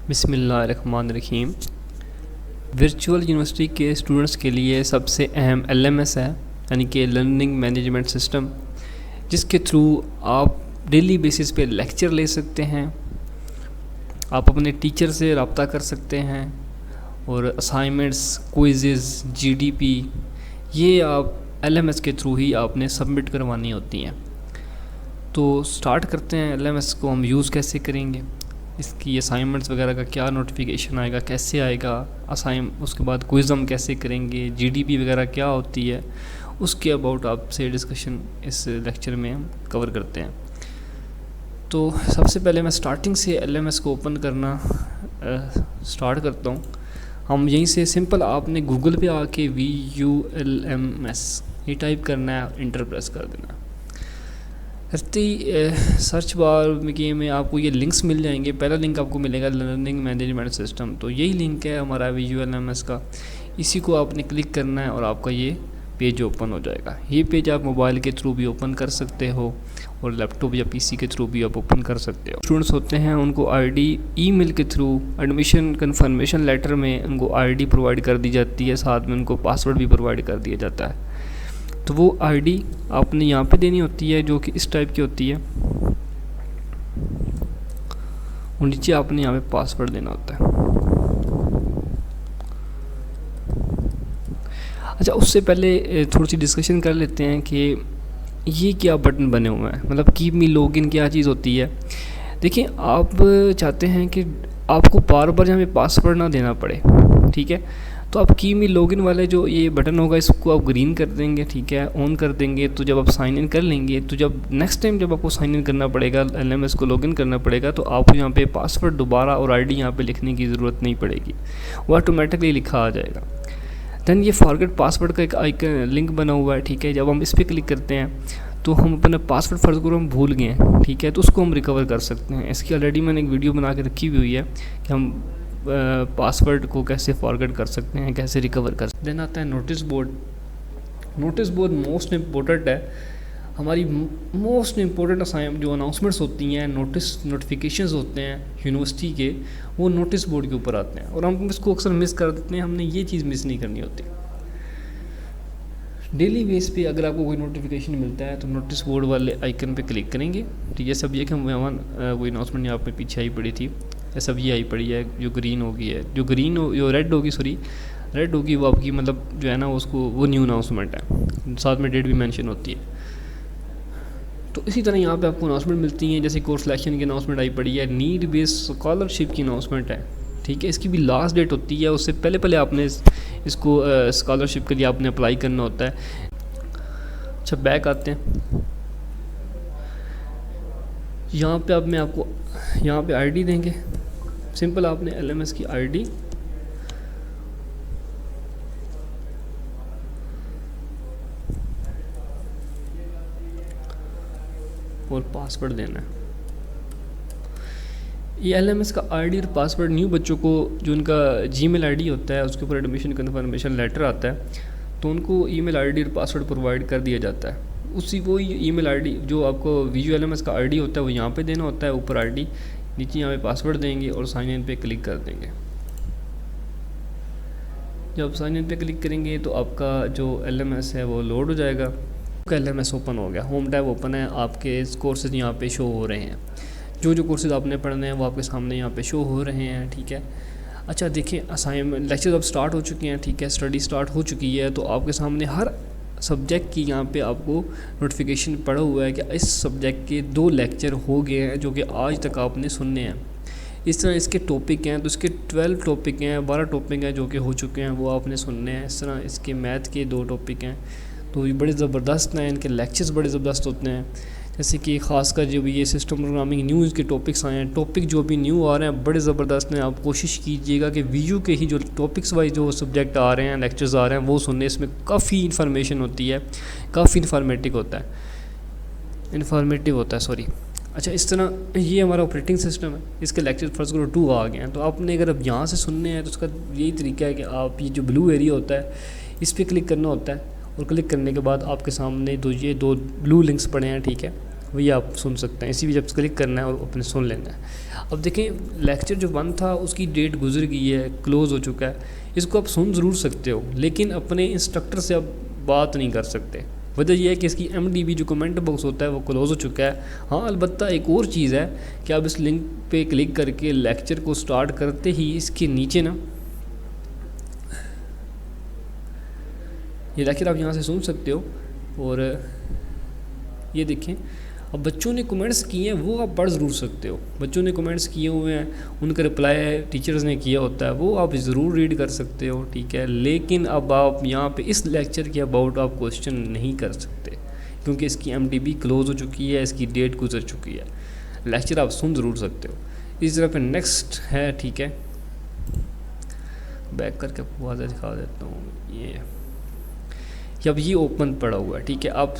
बिस्मिल्लाहिर्रहमानिर्रहीम। Virtual university के students के लिए सबसे अहम LMS है, यानी कि लर्निंग मैनेजमेंट सिस्टम, जिसके थ्रू आप डेली बेसिस पे लेक्चर ले सकते हैं, आप अपने टीचर से रब्ता कर सकते हैं और असाइनमेंट्स, क्विज़ेस, GDP ये आप LMS के थ्रू ही आपने सबमिट करवानी होती हैं। तो स्टार्ट करते हैं। LMS को हम यूज़ कैसे करेंगे, इसकी असाइनमेंट्स वगैरह का क्या नोटिफिकेशन आएगा, कैसे आएगा उसके बाद क्विज़ हम कैसे करेंगे, GDP वगैरह क्या होती है, उसके अबाउट आपसे डिस्कशन इस लेक्चर में हम कवर करते हैं। तो सबसे पहले मैं स्टार्टिंग से LMS को ओपन करना स्टार्ट करता हूँ। हम यहीं से सिंपल आपने गूगल पे आके VULMS ये टाइप करना है, इंटर प्रेस कर देना। सर्च बार में आपको ये लिंक्स मिल जाएंगे। पहला लिंक आपको मिलेगा लर्निंग मैनेजमेंट सिस्टम, तो यही लिंक है हमारा VULMS का। इसी को आपने क्लिक करना है और आपका ये पेज ओपन हो जाएगा। ये पेज आप मोबाइल के थ्रू भी ओपन कर सकते हो और लैपटॉप या PC के थ्रू भी आप ओपन कर सकते हो। स्टूडेंट्स होते हैं उनको ID ईमेल के थ्रू एडमिशन कन्फर्मेशन लेटर में उनको ID प्रोवाइड कर दी जाती है, साथ में उनको पासवर्ड भी प्रोवाइड कर दिया जाता है। तो वो ID आपने यहाँ पे देनी होती है, जो कि इस टाइप की होती है, और नीचे आपने यहाँ पे पासवर्ड देना होता है। अच्छा, उससे पहले थोड़ी सी डिस्कशन कर लेते हैं कि ये क्या बटन बने हुए हैं, मतलब कीप मी लॉगिन क्या चीज़ होती है। देखिए, आप चाहते हैं कि आपको बार बार यहाँ पे पासवर्ड ना देना पड़े, ठीक है। तो आप कीप मी लॉगिन वाले जो ये बटन होगा इसको आप ग्रीन कर देंगे, ठीक है, ऑन कर देंगे। तो जब आप साइन इन कर लेंगे, तो जब नेक्स्ट टाइम जब आपको साइन इन करना पड़ेगा, LMS को लॉगिन करना पड़ेगा, तो आपको यहाँ पे पासवर्ड दोबारा और ID यहाँ पे लिखने की ज़रूरत नहीं पड़ेगी, वो ऑटोमेटिकली लिखा आ जाएगा। देन ये फॉरगेट पासवर्ड का एक आइकन लिंक बना हुआ है, ठीक है। जब हम इस पर क्लिक करते हैं तो हम अपना पासवर्ड फर्ज करो हम भूल गए हैं, ठीक है, तो उसको हम रिकवर कर सकते हैं। इसकी ऑलरेडी मैंने एक वीडियो बना के रखी हुई है कि हम पासवर्ड को कैसे फॉरगेट कर सकते हैं, कैसे रिकवर कर सकते हैं। देन आता है notice board. Notice board most important है, हमारी मोस्ट इम्पोर्टेंट जो अनाउंसमेंट्स होती हैं, नोटिफिकेशंस होते हैं यूनिवर्सिटी के, वो नोटिस बोर्ड के ऊपर आते हैं और हम इसको अक्सर मिस कर देते हैं। हमने ये चीज़ मिस नहीं करनी होती। डेली बेस पे अगर आपको कोई नोटिफिकेशन मिलता है तो नोटिस बोर्ड वाले आइकन पे क्लिक करेंगे, ठीक है। सब ये कि कोई अनाउंसमेंट यहाँ पे पीछे आई पड़ी थी, या सब ये आई पड़ी है, जो ग्रीन होगी है, जो रेड होगी वो आपकी मतलब जो है ना उसको वो न्यू अनाउंसमेंट है, साथ में डेट भी मेंशन होती है। तो इसी तरह यहाँ पे आपको अनाउंसमेंट मिलती हैं, जैसे कोर्स सिलेक्शन की अनाउंसमेंट आई पड़ी है, नीड बेस्ड स्कॉलरशिप की अनाउंसमेंट है, ठीक है। इसकी भी लास्ट डेट होती है, उससे पहले आपने इसको स्कॉलरशिप के लिए आपने अप्लाई करना होता है। अच्छा, बैक आते हैं। यहाँ पे अब मैं आपको यहाँ पे ID देंगे। सिंपल आपने LMS की ID और पासवर्ड देना है। ये LMS का ID और पासवर्ड न्यू बच्चों को जो उनका Gmail ID होता है उसके ऊपर एडमिशन कन्फर्मेशन लेटर आता है, तो उनको ईमेल ID और पासवर्ड प्रोवाइड कर दिया जाता है। उसी वो ईमेल ID जो आपको VULMS का ID होता है वो यहाँ पे देना होता है, ऊपर ID, नीचे यहाँ पे पासवर्ड देंगे और साइन इन पे क्लिक कर देंगे। जब साइन इन पे क्लिक करेंगे तो आपका जो LMS है वो लोड हो जाएगा। LMS ओपन हो गया, होम टैब ओपन है, आपके कोर्सेज यहाँ पे शो हो रहे हैं, जो कोर्सेज आपने पढ़ने हैं वो आपके सामने यहाँ पे शो हो रहे हैं, ठीक है। अच्छा, देखिए, असाइनमेंट लेक्चर अब स्टार्ट हो चुके हैं, ठीक है, स्टडी स्टार्ट हो चुकी है, तो आपके सामने हर सब्जेक्ट की यहाँ पे आपको नोटिफिकेशन पड़ा हुआ है कि इस सब्जेक्ट के 2 लेक्चर हो गए हैं जो कि आज तक आपने सुनने हैं। इस तरह इसके टॉपिक हैं, तो इसके 12 टॉपिक हैं, 12 टॉपिक हैं जो कि हो चुके हैं, वो आपने सुनने हैं। इस तरह इसके मैथ के 2 टॉपिक हैं, तो ये बड़े ज़बरदस्त हैं, इनके लेक्चर्स बड़े ज़बरदस्त होते हैं। जैसे कि ख़ासकर जो भी ये सिस्टम प्रोग्रामिंग न्यूज़ के टॉपिक्स आए हैं, टॉपिक जो भी न्यू आ रहे हैं बड़े ज़बरदस्त हैं। आप कोशिश कीजिएगा कि VU के ही जो टॉपिक्स वाइज जो सब्जेक्ट आ रहे हैं, लेक्चर्स आ रहे हैं, वो सुनने। इसमें काफ़ी इन्फॉर्मेशन होती है, काफ़ी इन्फॉर्मेटिव होता है सॉरी। अच्छा, इस तरह ये हमारा ऑपरेटिंग सिस्टम है, इसके लेक्चर फर्स्ट करो 2 आ गए हैं। तो आपने अगर अब यहाँ से सुनने हैं तो उसका यही तरीका है कि आप ये जो ब्लू एरिया होता है इस पर क्लिक करना होता है, और क्लिक करने के बाद आपके सामने ये 2 ब्लू लिंक्स पड़े हैं, ठीक है। वही आप सुन सकते हैं। इसी भी जब क्लिक करना है और अपने सुन लेना है। अब देखें लेक्चर जो 1 था उसकी डेट गुजर गई है, क्लोज़ हो चुका है, इसको आप सुन ज़रूर सकते हो लेकिन अपने इंस्ट्रक्टर से आप बात नहीं कर सकते। वजह यह है कि इसकी MDB जो कमेंट बॉक्स होता है वो क्लोज़ हो चुका है। हाँ अलबत्ता एक और चीज़ है कि आप इस लिंक पे क्लिक करके लेक्चर को स्टार्ट करते ही इसके नीचे ना ये लेक्चर आप यहाँ से सुन सकते हो। और ये देखें अब बच्चों ने कमेंट्स किए हैं वो आप पढ़ ज़रूर सकते हो। बच्चों ने कमेंट्स किए हुए हैं, उनका रिप्लाई टीचर्स ने किया होता है, वो आप ज़रूर रीड कर सकते हो, ठीक है। लेकिन अब आप यहाँ पे इस लेक्चर के अबाउट आप क्वेश्चन नहीं कर सकते क्योंकि इसकी MDB क्लोज़ हो चुकी है, इसकी डेट गुजर चुकी है। लेक्चर आप सुन ज़रूर सकते हो। इस तरह पे नेक्स्ट है, ठीक है, बैक करके आपको वाज़ा दिखा देता हूँ। ये अब ये ओपन पड़ा हुआ है, ठीक है। आप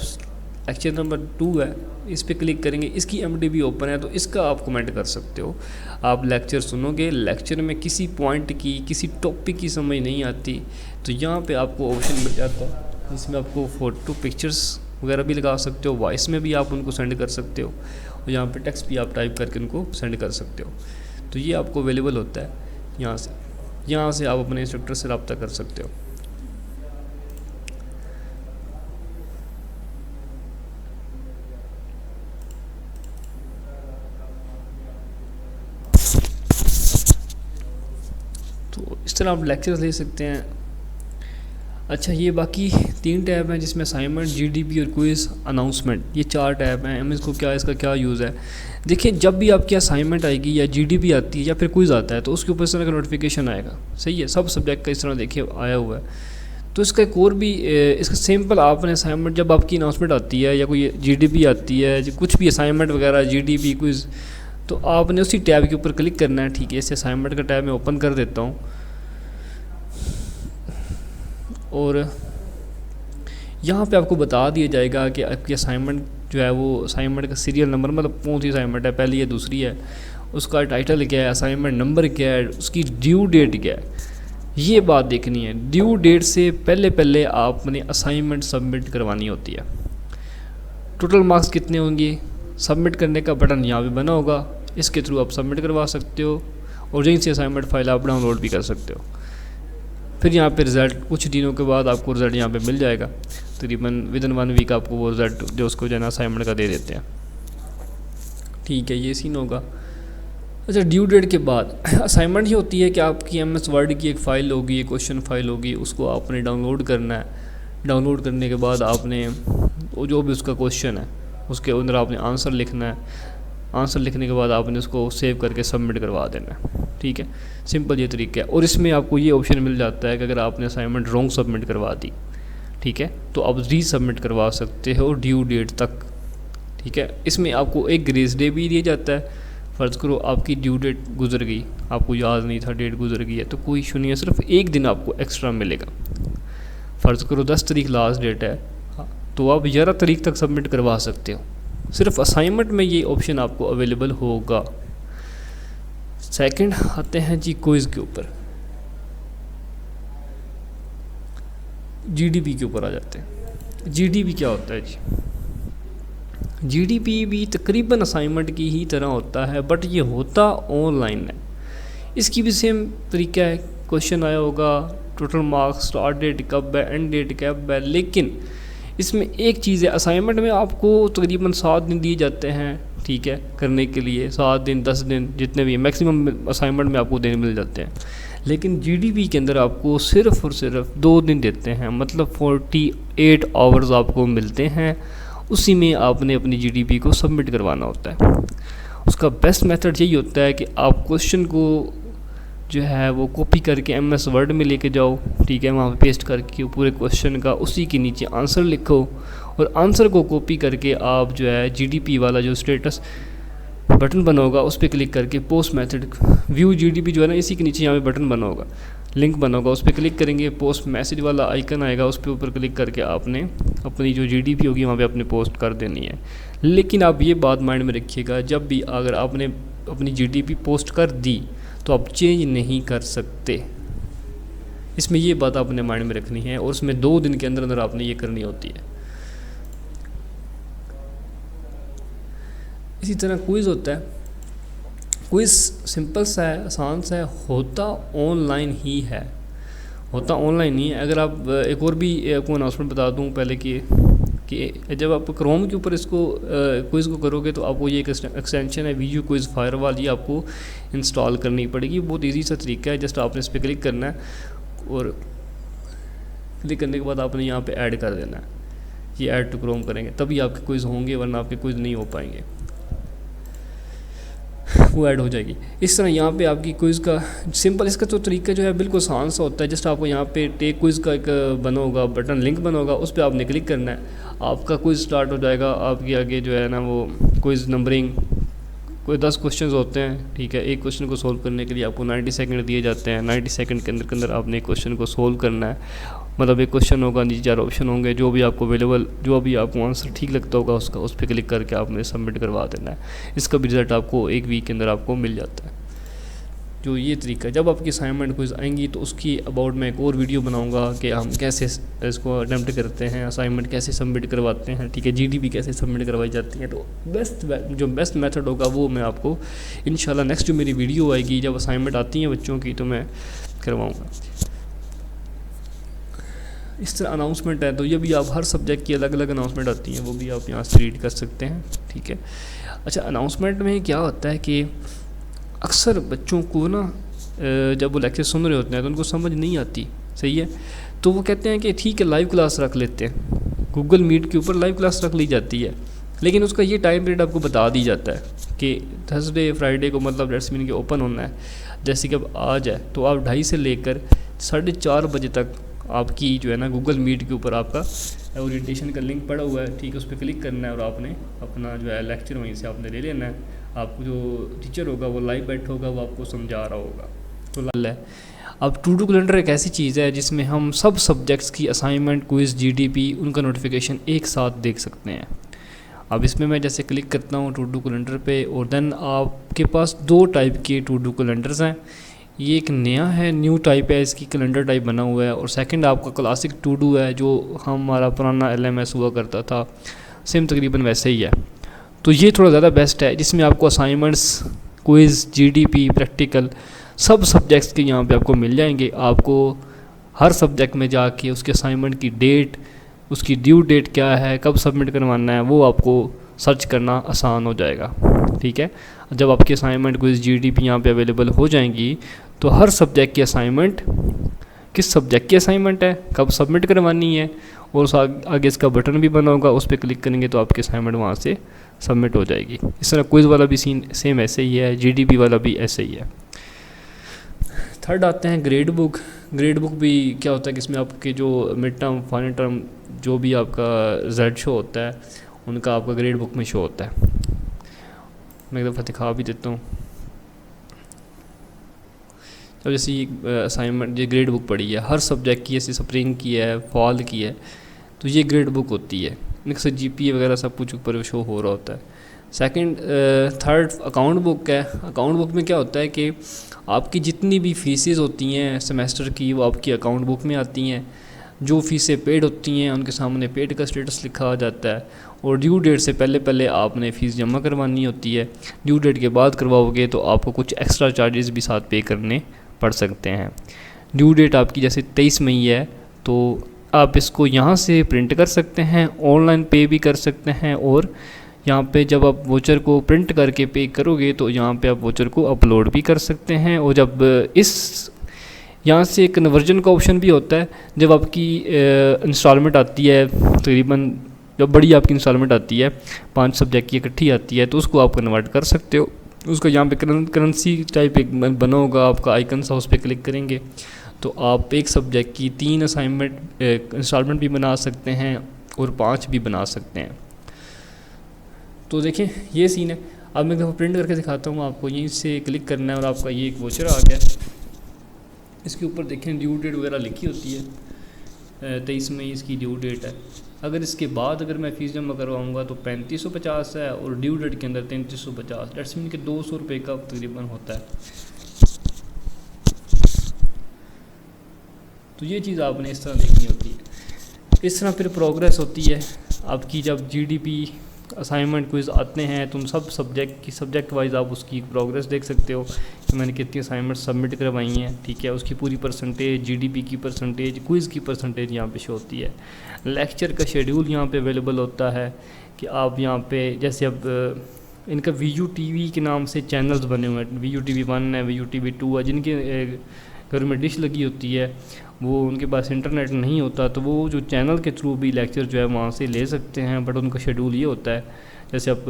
लेक्चर नंबर 2 है, इस पर क्लिक करेंगे, इसकी MDB ओपन है तो इसका आप कमेंट कर सकते हो। आप लेक्चर सुनोगे, लेक्चर में किसी पॉइंट की किसी टॉपिक की समझ नहीं आती तो यहाँ पे आपको ऑप्शन मिल जाता है जिसमें आपको फ़ोटो पिक्चर्स वगैरह भी लगा सकते हो, वॉइस में भी आप उनको सेंड कर सकते हो और यहाँ पे टेक्स्ट भी आप टाइप करके उनको सेंड कर सकते हो। तो ये आपको अवेलेबल होता है यहाँ से आप अपने इंस्ट्रक्टर से रब्ता कर सकते हो। तो इस तरह आप लेक्चर्स ले सकते हैं। अच्छा ये बाकी 3 टैब हैं जिसमें असाइनमेंट, GDP और क्विज़, अनाउंसमेंट, ये 4 टैब हैं। हम इसको क्या इसका क्या यूज़ है देखिए, जब भी आपकी असाइनमेंट आएगी या GDP आती है या फिर क्विज़ आता है तो उसके ऊपर इस तरह का नोटिफिकेशन आएगा, सही है। सब सब्जेक्ट का इस तरह देखिए आया हुआ है। तो इसका एक और भी इसका सिंपल आपने असाइनमेंट जब आपकी अनाउंसमेंट आती है या कोई GDP आती है, कुछ भी असाइनमेंट वगैरह GDP क्विज़, तो आपने उसी टैब के ऊपर क्लिक करना है, ठीक है। इसे असाइनमेंट का टैब मैं ओपन कर देता हूँ और यहाँ पे आपको बता दिया जाएगा कि आपकी असाइनमेंट जो है वो असाइनमेंट का सीरियल नंबर, मतलब कौन सी असाइनमेंट है, पहली या दूसरी है, उसका टाइटल क्या है, असाइनमेंट नंबर क्या है, उसकी ड्यू डेट क्या है, ये बात देखनी है। ड्यू डेट से पहले पहले आपने असाइनमेंट सबमिट करवानी होती है। टोटल मार्क्स कितने होंगे, सबमिट करने का बटन यहाँ पे बना होगा, इसके थ्रू आप सबमिट करवा सकते हो और यहीं से असाइनमेंट फाइल आप डाउनलोड भी कर सकते हो। फिर यहाँ पे रिज़ल्ट कुछ दिनों के बाद आपको रिज़ल्ट यहाँ पे मिल जाएगा, तकरीबन विदिन 1 वीक आपको वो रिज़ल्ट जो उसको जो है ना असाइनमेंट का दे देते हैं, ठीक है। ये सीन होगा। अच्छा ड्यू डेट के बाद असाइनमेंट ही होती है कि आपकी MS वर्ड की एक फ़ाइल होगी, एक क्वेश्चन फाइल होगी, उसको आपने डाउनलोड करना है। डाउनलोड करने के बाद आपने वो जो भी उसका क्वेश्चन है उसके अंदर आपने आंसर लिखना है। आंसर लिखने के बाद आपने उसको सेव करके सबमिट करवा देना है, ठीक है। सिंपल ये तरीका है। और इसमें आपको ये ऑप्शन मिल जाता है कि अगर आपने असाइनमेंट रॉन्ग सबमिट करवा दी, ठीक है, तो आप रीसबमिट करवा सकते हो ड्यू डेट तक, ठीक है। इसमें आपको एक ग्रेस डे भी दिया जाता है। फ़र्ज़ करो आपकी ड्यू डेट गुजर गई, आपको याद नहीं था, डेट गुजर गई है, तो कोई इशू नहीं है, सिर्फ 1 दिन आपको एक्स्ट्रा मिलेगा। फ़र्ज़ करो 10 तारीख लास्ट डेट है तो आप 11 तारीख तक सबमिट करवा सकते हो। सिर्फ असाइनमेंट में ये ऑप्शन आपको अवेलेबल होगा। सेकंड आते हैं जी क्विज़ के ऊपर, GDP के ऊपर आ जाते हैं। GDP क्या होता है जी? GDP भी तकरीबन असाइनमेंट की ही तरह होता है बट ये होता ऑनलाइन है। इसकी भी सेम तरीका है, क्वेश्चन आया होगा, टोटल मार्क्स, स्टार्ट डेट कब है, एंड डेट कब है, लेकिन इसमें एक चीज़ है, असाइनमेंट में आपको तकरीबन 7 दिन दिए जाते हैं, ठीक है, करने के लिए 7 दिन 10 दिन जितने भी मैक्सिमम असाइनमेंट में आपको दिन मिल जाते हैं। लेकिन GDP के अंदर आपको सिर्फ़ और सिर्फ 2 दिन देते हैं, मतलब 48 आवर्स आपको मिलते हैं। उसी में आपने अपनी GDP को सबमिट करवाना होता है। उसका बेस्ट मेथड यही होता है कि आप क्वेश्चन को जो है वो कॉपी करके MS वर्ड में लेके जाओ, ठीक है, वहाँ पे पेस्ट करके पूरे क्वेश्चन का उसी के नीचे आंसर लिखो और आंसर को कॉपी करके आप जो है GDP वाला जो स्टेटस बटन बना होगा उस पर क्लिक करके पोस्ट मेथड व्यू GDP जो है ना, इसी के नीचे यहाँ पे बटन बना होगा, लिंक बना होगा, उस पर क्लिक करेंगे, पोस्ट मैसेज वाला आइकन आएगा, उस पर ऊपर क्लिक करके आपने अपनी जो GDP होगी वहाँ पे अपने पोस्ट कर देनी है। लेकिन आप ये बात माइंड में रखिएगा, जब भी अगर आपने अपनी GDP पोस्ट कर दी तो आप चेंज नहीं कर सकते। इसमें ये बात आपने माइंड में रखनी है और उसमें 2 दिन के अंदर अंदर आपने ये करनी होती है। इसी तरह क्विज़ होता है, क्विज़ सिंपल सा है, आसान सा है, होता ऑनलाइन ही है, होता ऑनलाइन ही है। अगर आप एक और भी आपको अनाउंसमेंट बता दूं पहले कि जब आप क्रोम के ऊपर इसको क्विज़ को करोगे तो आपको ये एक एक्सटेंशन है वीडियो क्विज़ फायरवॉल, ये आपको इंस्टॉल करनी पड़ेगी। बहुत इजी सा तरीका है, जस्ट आपने इस पर क्लिक करना है और क्लिक करने के बाद आपने यहाँ पे ऐड कर देना है, ये ऐड टू क्रोम करेंगे तभी आपके क्विज़ होंगे, वरना आपके क्विज़ नहीं हो पाएंगे, वो ऐड हो जाएगी। इस तरह यहाँ पे आपकी क्विज़ का सिंपल इसका तो तरीका जो है बिल्कुल आसान सा होता है। जस्ट आपको यहाँ पे टेक क्विज़ का एक बना होगा बटन, लिंक बना होगा, उस पर आपने क्लिक करना है, आपका क्विज़ स्टार्ट हो जाएगा। आपके आगे जो है ना वो क्विज़ नंबरिंग, कोई 10 क्वेश्चंस होते हैं, ठीक है। एक क्वेश्चन को सोल्व करने के लिए आपको 90 सेकंड दिए जाते हैं। 90 सेकंड के अंदर आपने एक क्वेश्चन को सोल्व करना है। मतलब एक क्वेश्चन होगा, नीचे 4 ऑप्शन होंगे, जो भी आपको अवेलेबल, जो भी आपको आंसर ठीक लगता होगा उसका, उस पर क्लिक करके आपने सबमिट करवा देना है। इसका भी रिज़ल्ट आपको 1 वीक के अंदर आपको मिल जाता है। जो ये तरीका, जब आपकी असाइनमेंट क्विज़ आएंगी तो उसकी अबाउट मैं एक और वीडियो बनाऊंगा कि हम कैसे इसको अटैम्प्ट करते हैं, असाइनमेंट कैसे सबमिट करवाते हैं, ठीक है, जीडीपी कैसे सबमिट करवाई जाती है। तो बेस्ट मेथड होगा वो मैं आपको इंशाल्लाह नेक्स्ट जो मेरी वीडियो आएगी, जब असाइनमेंट आती हैं बच्चों की, तो मैं करवाऊँगा। इस तरह अनाउंसमेंट है, तो ये भी आप हर सब्जेक्ट की अलग अलग अनाउंसमेंट आती हैं, वो भी आप यहाँ से रीड कर सकते हैं, ठीक है। अच्छा, अनाउंसमेंट में क्या होता है कि अक्सर बच्चों को ना जब वो लेक्चर सुन रहे होते हैं तो उनको समझ नहीं आती, सही है, तो वो कहते हैं कि ठीक है लाइव क्लास रख लेते हैं, गूगल मीट के ऊपर लाइव क्लास रख ली जाती है, लेकिन उसका ये टाइम पीरियड आपको बता दी जाता है कि थर्सडे फ्राइडे को मतलब डेट्स मीन के ओपन होना है। जैसे कि अब आज है तो आप 2:30 से लेकर 4:30 बजे तक आपकी जो है ना गूगल मीट के ऊपर आपका ओरिएंटेशन का लिंक पड़ा हुआ है, ठीक है, उस पर क्लिक करना है और आपने अपना जो है लेक्चर वहीं से आपने ले लेना है। आपको जो टीचर होगा वो लाइव बैठा होगा, वो आपको समझा रहा होगा। तो लाल है। अब टू डू कैलेंडर एक ऐसी चीज़ है जिसमें हम सब सब्जेक्ट्स की असाइनमेंट, क्विज़, जीडीपी, उनका नोटिफिकेशन एक साथ देख सकते हैं। अब इसमें मैं जैसे क्लिक करता हूँ टू डू कैलेंडर पे, और देन आपके पास 2 टाइप के टू डू कैलेंडर्स हैं। ये एक नया है, न्यू टाइप है, इसकी कैलेंडर टाइप बना हुआ है, और सेकंड आपका क्लासिक टू डू है जो हमारा पुराना LMS हुआ करता था, सेम तकरीबन वैसे ही है। तो ये थोड़ा ज़्यादा बेस्ट है, जिसमें आपको असाइनमेंट्स, क्विज़, जीडीपी, प्रैक्टिकल सब सब्जेक्ट्स के यहाँ पे आपको मिल जाएंगे। आपको हर सब्जेक्ट में जाके उसके असाइनमेंट की डेट, उसकी ड्यू डेट क्या है, कब सबमिट करवाना है, वो आपको सर्च करना आसान हो जाएगा, ठीक है। जब आपकी असाइनमेंट, क्विज़, जीडीपी यहाँ पे अवेलेबल हो जाएंगी तो हर सब्जेक्ट की असाइनमेंट, किस सब्जेक्ट की असाइनमेंट है, कब सबमिट करवानी है, और उस आगे इसका बटन भी बना होगा, उस पर क्लिक करेंगे तो आपकी असाइनमेंट वहाँ से सबमिट हो जाएगी। इस तरह क्विज़ वाला भी सीन सेम ऐसे ही है, जीडीपी वाला भी ऐसे ही है। थर्ड आते हैं ग्रेड बुक। ग्रेड बुक भी क्या होता है कि इसमें आपके जो मिड टर्म, फाइनल टर्म, जो भी आपका रिजल्ट शो होता है उनका आपका ग्रेड बुक में शो होता है। मैं एक दफ़ा दिखा भी देता हूँ। अब जैसे ये असाइनमेंट, ये ग्रेड बुक पड़ी है, हर सब्जेक्ट की, जैसे स्प्रिंग की है, फॉल की है, तो ये ग्रेड बुक होती है। इनसे GPA वगैरह सब कुछ ऊपर शो हो रहा होता है। थर्ड अकाउंट बुक है। अकाउंट बुक में क्या होता है कि आपकी जितनी भी फीसेस होती हैं सेमेस्टर की, वो आपकी अकाउंट बुक में आती हैं। जो फीसें पेड होती हैं उनके सामने पेड का स्टेटस लिखा आ जाता है, और ड्यू डेट से पहले पहले आपने फ़ीस जमा करवानी होती है। ड्यू डेट के बाद करवाओगे तो आपको कुछ एक्स्ट्रा चार्जेस भी साथ पे करने पड़ सकते हैं। ड्यू डेट आपकी जैसे 23 मई है, तो आप इसको यहाँ से प्रिंट कर सकते हैं, ऑनलाइन पे भी कर सकते हैं, और यहाँ पे जब आप वोचर को प्रिंट करके पे करोगे तो यहाँ पे आप वोचर को अपलोड भी कर सकते हैं। और जब इस यहाँ से कन्वर्जन का ऑप्शन भी होता है, जब आपकी इंस्टॉलमेंट आती है, तकरीबन जब बड़ी आपकी इंस्टॉलमेंट आती है 5 सब्जेक्ट की इकट्ठी आती है, तो उसको आप कन्वर्ट कर सकते हो। उसका यहाँ पे करेंसी टाइप एक बना होगा आपका आइकन सा, उस पर क्लिक करेंगे तो आप एक सब्जेक्ट की 3 असाइनमेंट इंस्टॉलमेंट भी बना सकते हैं और 5 भी बना सकते हैं। तो देखें ये सीन है। अब मैं एक दफ़ा प्रिंट करके दिखाता हूँ आपको। यहीं से क्लिक करना है और आपका ये एक वोचर आ गया। इसके ऊपर देखें ड्यू डेट वगैरह लिखी होती है, 23 मई इसकी ड्यू डेट है। अगर इसके बाद अगर मैं फ़ीस जमा करवाऊँगा तो 3550 है, और ड्यू डेट के अंदर 3350, डेट्स मीन के 200 रुपये का तकरीबन होता है। तो ये चीज़ आपने इस तरह देखनी होती है। इस तरह फिर प्रोग्रेस होती है आपकी। जब जीडीपी, असाइनमेंट क्विज़ आते हैं, तुम सब सब्जेक्ट वाइज आप उसकी प्रोग्रेस देख सकते हो कि मैंने कितनी असाइनमेंट सबमिट करवाई हैं, ठीक है। उसकी पूरी परसेंटेज, जीडीपी की परसेंटेज, क्विज़ की परसेंटेज यहाँ पे शो होती है। लेक्चर का शेड्यूल यहाँ पे अवेलेबल होता है कि आप यहाँ पे जैसे अब इनका VUTV के नाम से चैनल्स बने हुए हैं, VUTV 1 है, VUTV 2 है, जिनके घर में डिश लगी होती है, वो उनके पास इंटरनेट नहीं होता तो वो जो चैनल के थ्रू भी लेक्चर जो है वहाँ से ले सकते हैं। बट उनका शेड्यूल ये होता है, जैसे अब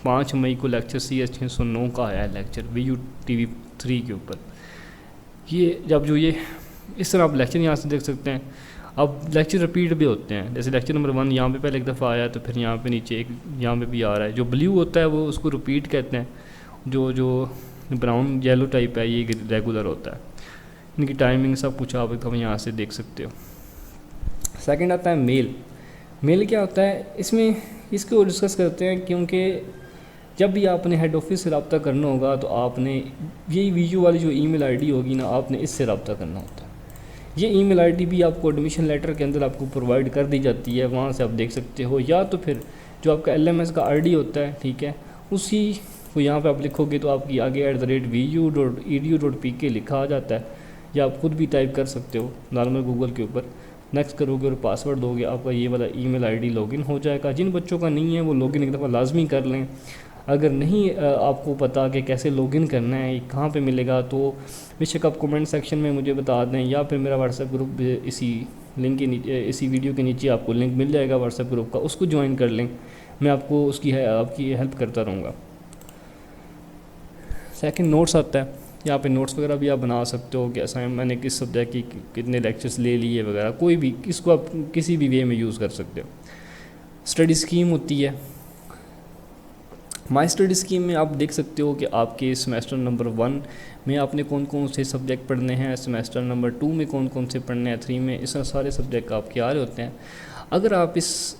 5 मई को लेक्चर CS 609 का आया है लेक्चर VUTV 3 के ऊपर। ये जब जो ये इस तरह आप लेक्चर यहाँ से देख सकते हैं। अब लेक्चर रिपीट भी होते हैं, जैसे लेक्चर नंबर 1 यहाँ पे पहले एक दफ़ा आया तो फिर यहाँ पे नीचे एक यहाँ पे भी आ रहा है। जो ब्लू होता है वो उसको रिपीट कहते हैं, जो ब्राउन येलो टाइप है ये रेगुलर होता है। इनकी टाइमिंग सब कुछ आप एकदम यहाँ से देख सकते हो। सेकंड आता है मेल क्या होता है, इसमें इसको डिस्कस करते हैं क्योंकि जब भी आपने हेड ऑफिस से रब्ता करना होगा तो आपने यही वीडियो वाली जो ईमेल आईडी होगी ना, आपने इससे रब्ता करना होता है। ये ईमेल आईडी भी आपको एडमिशन लेटर के अंदर आपको प्रोवाइड कर दी जाती है, वहाँ से आप देख सकते हो। या तो फिर जो आपका LMS का ID होता है, ठीक है, उसी को यहाँ पे आप लिखोगे तो आपकी आगे @vu.edu.pk लिखा आ जाता है, या आप खुद भी टाइप कर सकते हो नॉर्मल गूगल के ऊपर। नेक्स्ट करोगे और पासवर्ड दोगे, आपका ये वाला ईमेल आईडी लॉगिन हो जाएगा। जिन बच्चों का नहीं है वो लॉगिन एक दफ़ा लाजमी कर लें। अगर नहीं आपको पता कि कैसे लॉगिन करना है, कहाँ पे मिलेगा, तो बेशक आप कमेंट सेक्शन में मुझे बता दें, या फिर मेरा व्हाट्सएप ग्रुप इसी लिंक के नीचे, इसी वीडियो के नीचे आपको लिंक मिल जाएगा व्हाट्सएप ग्रुप का, उसको ज्वाइन कर लें। मैं आपको आपकी हेल्प करता रहूँगा। सेकंड नोट्स आता है, यहाँ पे नोट्स वगैरह भी आप बना सकते हो कि असाइनमेंट मैंने किस सब्जेक्ट की कितने लेक्चर्स ले लिए वगैरह, कोई भी इसको आप किसी भी वे में यूज़ कर सकते हो। स्टडी स्कीम होती है, माई स्टडी स्कीम में आप देख सकते हो कि आपके सेमेस्टर नंबर 1 में आपने कौन कौन से सब्जेक्ट पढ़ने हैं, सेमेस्टर नंबर 2 में कौन कौन से पढ़ने हैं, 3 में, इस सारे सब्जेक्ट आपके आ रहे होते हैं। अगर आप इस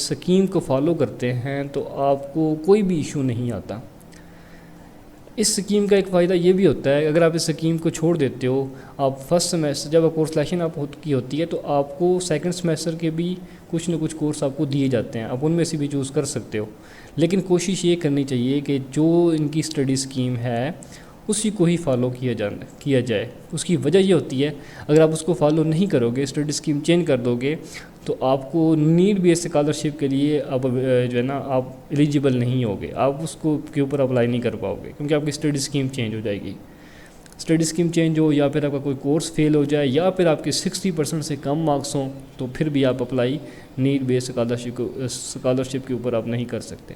स्कीम को फॉलो करते हैं तो आपको कोई भी इशू नहीं आता। इस स्कीम का एक फ़ायदा ये भी होता है, अगर आप इस स्कीम को छोड़ देते हो, आप फर्स्ट सेमेस्टर जब कोर्स सिलेक्शन आप की होती है तो आपको सेकंड सेमेस्टर के भी कुछ न कुछ कोर्स आपको दिए जाते हैं, आप उनमें से भी चूज़ कर सकते हो। लेकिन कोशिश ये करनी चाहिए कि जो इनकी स्टडी स्कीम है उसी को ही फॉलो किया जाए। उसकी वजह ये होती है, अगर आप उसको फॉलो नहीं करोगे, स्टडी स्कीम चेंज कर दोगे, तो आपको नीड बेस्ड स्कॉलरशिप के लिए आप जो है ना आप एलिजिबल नहीं होगे, आप उसको के ऊपर अप्लाई नहीं कर पाओगे, क्योंकि आपकी स्टडी स्कीम चेंज हो जाएगी। स्टडी स्कीम चेंज हो, या फिर आपका कोई कोर्स फेल हो जाए, या फिर आपके 60% से कम मार्क्स हों, तो फिर भी आप अप्लाई नीड बेस्ड स्कॉलरशिप के ऊपर आप नहीं कर सकते।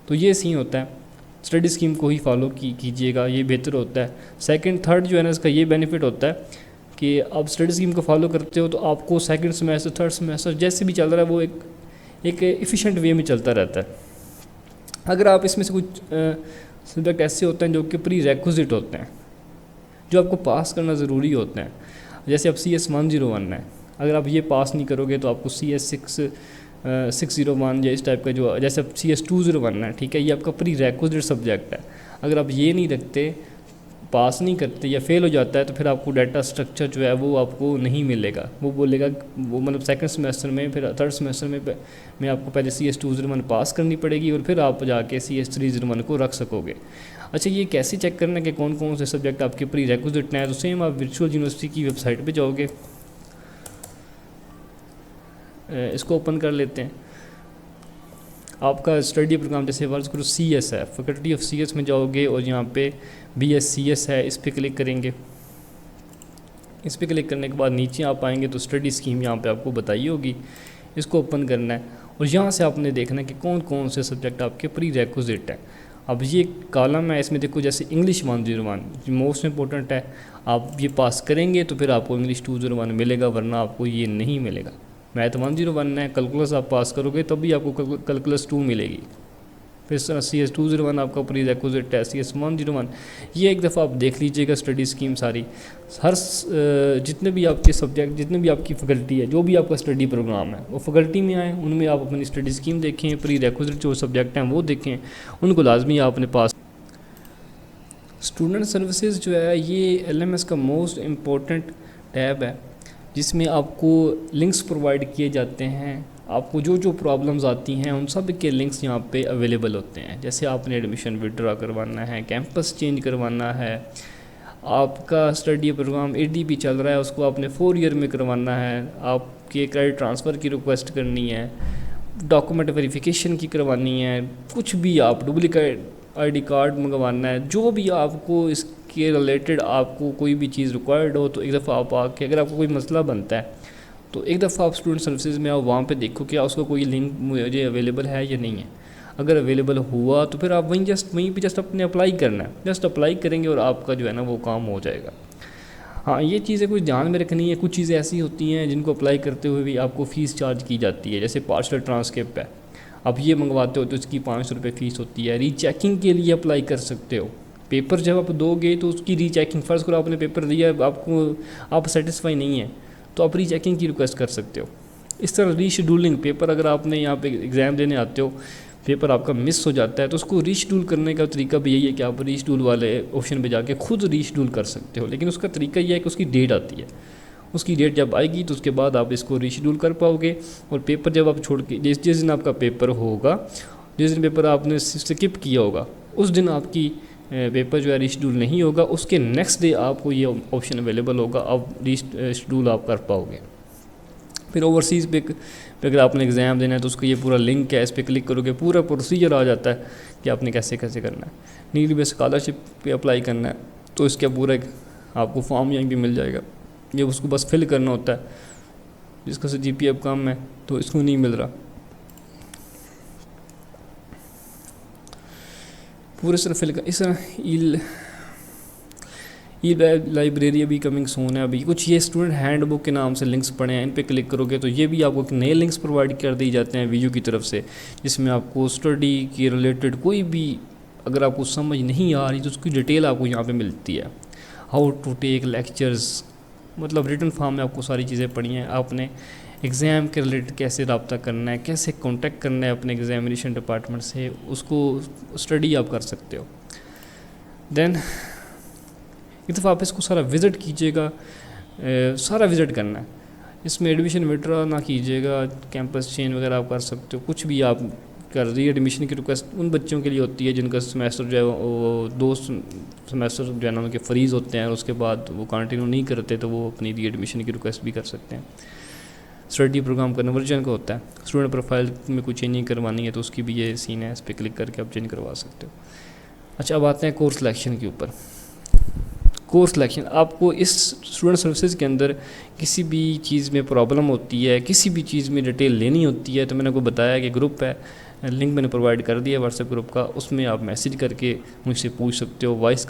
तो ये सीन होता है, स्टडी स्कीम को ही फॉलो कीजिएगा, ये बेहतर होता है। सेकंड थर्ड जो है ना, इसका ये बेनिफिट होता है कि आप स्टडी स्कीम को फॉलो करते हो तो आपको सेकंड सेमेस्टर, थर्ड सेमेस्टर जैसे भी चल रहा है वो एक एफिशिएंट वे में चलता रहता है। अगर आप इसमें से कुछ सब्जेक्ट ऐसे होते हैं जो कि प्री रिक्विजिट होते हैं, जो आपको पास करना ज़रूरी होते हैं, जैसे अब CS 101 है, अगर आप ये पास नहीं करोगे तो आपको CS 601 या इस टाइप का जो, जैसे अब CS 201 है, ठीक है, ये आपका प्री रिक्विजिट सब्जेक्ट है। अगर आप ये नहीं रखते, पास नहीं करते या फेल हो जाता है, तो फिर आपको डाटा स्ट्रक्चर जो है वो आपको नहीं मिलेगा। वो बोलेगा, वो मतलब सेकंड सेमेस्टर में, फिर थर्ड सेमेस्टर में आपको पहले CS 201 पास करनी पड़ेगी और फिर आप जाके CS 301 को रख सकोगे। अच्छा, ये कैसे चेक करना कि कौन कौन से सब्जेक्ट आपके प्री रिक्विजिट हैं, तो सेम आप वर्चुअल यूनिवर्सिटी की वेबसाइट पर जाओगे, इसको ओपन कर लेते हैं। आपका स्टडी प्रोग्राम जैसे वर्स करो CS है, फैकल्टी ऑफ CS में जाओगे और यहाँ पे BScs है, इस पर क्लिक करेंगे। इस पर क्लिक करने के बाद नीचे आप आएंगे तो स्टडी स्कीम यहाँ पे आपको बताई होगी, इसको ओपन करना है और यहाँ से आपने देखना है कि कौन कौन से सब्जेक्ट आपके प्री रिक्विजिट हैं। अब ये कॉलम है, इसमें देखो जैसे इंग्लिश 101 मोस्ट इंपॉर्टेंट है, आप ये पास करेंगे तो फिर आपको इंग्लिश 201 मिलेगा, वरना आपको ये नहीं मिलेगा। मैथ 101 है, कैलकुलस आप पास करोगे तब भी आपको कैलकुलस 2 मिलेगी। फिर CS 201 आपका प्री रिक्विजिट है, CS 101। ये एक दफ़ा आप देख लीजिएगा स्टडी स्कीम सारी, हर जितने भी आपके सब्जेक्ट, जितने भी आपकी फैकल्टी है, जो भी आपका स्टडी प्रोग्राम है, वो फैकल्टी में आए, उनमें आप अपनी स्टडी स्कीम देखें, प्री रिक्विजिट जो सब्जेक्ट हैं वो देखें, उनको लाजमी आपने पास। स्टूडेंट सर्विसेज जो है ये LMS का मोस्ट इम्पोर्टेंट टैब है, जिसमें आपको लिंक्स प्रोवाइड किए जाते हैं आपको जो जो प्रॉब्लम्स आती हैं उन सब के लिंक्स यहाँ पे अवेलेबल होते हैं। जैसे आपने एडमिशन विड्रॉ करवाना है, कैंपस चेंज करवाना है, आपका स्टडी प्रोग्राम ADP चल रहा है उसको आपने 4 ईयर में करवाना है, आपके क्रेडिट ट्रांसफ़र की रिक्वेस्ट करनी है, डॉक्यूमेंट वेरिफिकेशन की करवानी है, कुछ भी आप डुप्लीकेट ID कार्ड मंगवाना है, जो भी आपको इसके रिलेटेड आपको कोई भी चीज़ रिक्वायर्ड हो, तो एक दफ़ा आप आके, अगर आपको कोई मसला बनता है तो एक दफ़ा आप स्टूडेंट सर्विसेज में आप वहाँ पे देखो कि उसका कोई लिंक मुझे अवेलेबल है या नहीं है। अगर अवेलेबल हुआ तो फिर आप वहीं पे जस्ट अपने अप्लाई करना है, जस्ट अप्लाई करेंगे और आपका जो है ना वो काम हो जाएगा। हाँ, ये चीज़ें कुछ ध्यान में रखनी है। कुछ चीज़ें ऐसी होती हैं जिनको अप्लाई करते हुए भी आपको फ़ीस चार्ज की जाती है। जैसे पार्शल ट्रांसक्रिप्ट है, आप ये मंगवाते हो तो इसकी 500 रुपये फ़ीस होती है। रीचेकिंग के लिए अप्लाई कर सकते हो। पेपर जब आप दोगे तो उसकी रीचेकिंग, फ़र्ज़ करो आपने पेपर दिया, आप सेटिस्फाई नहीं है तो आप रीचेकिंग की रिक्वेस्ट कर सकते हो। इस तरह रीशेड्यूलिंग, पेपर अगर आपने यहाँ पे एग्ज़ाम देने आते हो, पेपर आपका मिस हो जाता है तो उसको रीशेड्यूल करने का तरीका भी यही है कि आप रीशेड्यूल वाले ऑप्शन पे जाके खुद रीशेड्यूल कर सकते हो। लेकिन उसका तरीका यह है कि उसकी डेट आती है, उसकी डेट जब आएगी तो उसके बाद आप इसको रीशेड्यूल कर पाओगे। और पेपर जब आप छोड़ के, जिस दिन आपका पेपर होगा, जिस दिन पेपर आपने स्किप किया होगा, उस दिन आपकी पेपर जो है रीशेड्यूल नहीं होगा। उसके नेक्स्ट डे आपको ये ऑप्शन अवेलेबल होगा, आप रीशेड्यूल आप कर पाओगे। फिर ओवरसीज़ पे अगर आपने एग्ज़ाम देना है तो उसका ये पूरा लिंक है, इस पर क्लिक करोगे पूरा प्रोसीजर आ जाता है कि आपने कैसे कैसे करना है। नीड बेस्ड स्कॉलरशिप पे अप्लाई करना है तो इसका पूरा आपको फॉर्म यहीं पे मिल जाएगा, ये उसको बस फिल करना होता है। जिसका से GPF कम है तो इसको नहीं मिल रहा, पूरे तरह फिल कर। इस तरह ई लाइब्रेरी अभी कमिंग सून है। अभी कुछ ये स्टूडेंट हैंडबुक के नाम से लिंक्स पड़े हैं, इन पे क्लिक करोगे तो ये भी आपको नए लिंक्स प्रोवाइड कर दिए जाते हैं VU की तरफ से, जिसमें आपको स्टडी के रिलेटेड कोई भी अगर आपको समझ नहीं आ रही तो उसकी डिटेल आपको यहाँ पे मिलती है। हाउ टू टेक लेक्चर्स, मतलब रिटन फॉर्म में आपको सारी चीज़ें पढ़ी हैं। आपने एग्ज़ाम के रिलेटेड कैसे रब्ता करना है, कैसे कॉन्टेक्ट करना है अपने एग्जामिनेशन डिपार्टमेंट से, उसको स्टडी आप कर सकते हो। देन एक दफ़ा आप इसको सारा विज़िट कीजिएगा, सारा विज़िट करना है। इसमें एडमिशन विड्रॉ ना कीजिएगा, कैंपस चेंज वगैरह आप कर सकते हो, कुछ भी आप कर रही एडमिशन की रिक्वेस्ट उन बच्चों के लिए होती है जिनका सेमेस्टर जो है वो 2 सेमेस्टर जो है ना उनके फ्रीज़ होते हैं और उसके बाद वो कंटिन्यू नहीं करते, तो वो अपनी री एडमिशन की रिक्वेस्ट भी कर सकते हैं। स्टडी प्रोग्राम कन्वर्जन का होता है, स्टूडेंट प्रोफाइल में कोई चेंजिंग करवानी है तो उसकी भी ये सीन है, इस पर क्लिक करके आप चेंज करवा सकते हो। अच्छा, अब आते हैं कोर्स सिलेक्शन के ऊपर। कोर्स सिलेक्शन, आपको इस स्टूडेंट सर्विसेज के अंदर किसी भी चीज़ में प्रॉब्लम होती है, किसी भी चीज़ में डिटेल लेनी होती है, तो मैंने आपको बताया कि ग्रुप है, लिंक मैंने प्रोवाइड कर दिया व्हाट्सएप ग्रुप का, उसमें आप मैसेज करके मुझसे पूछ सकते हो। वॉइस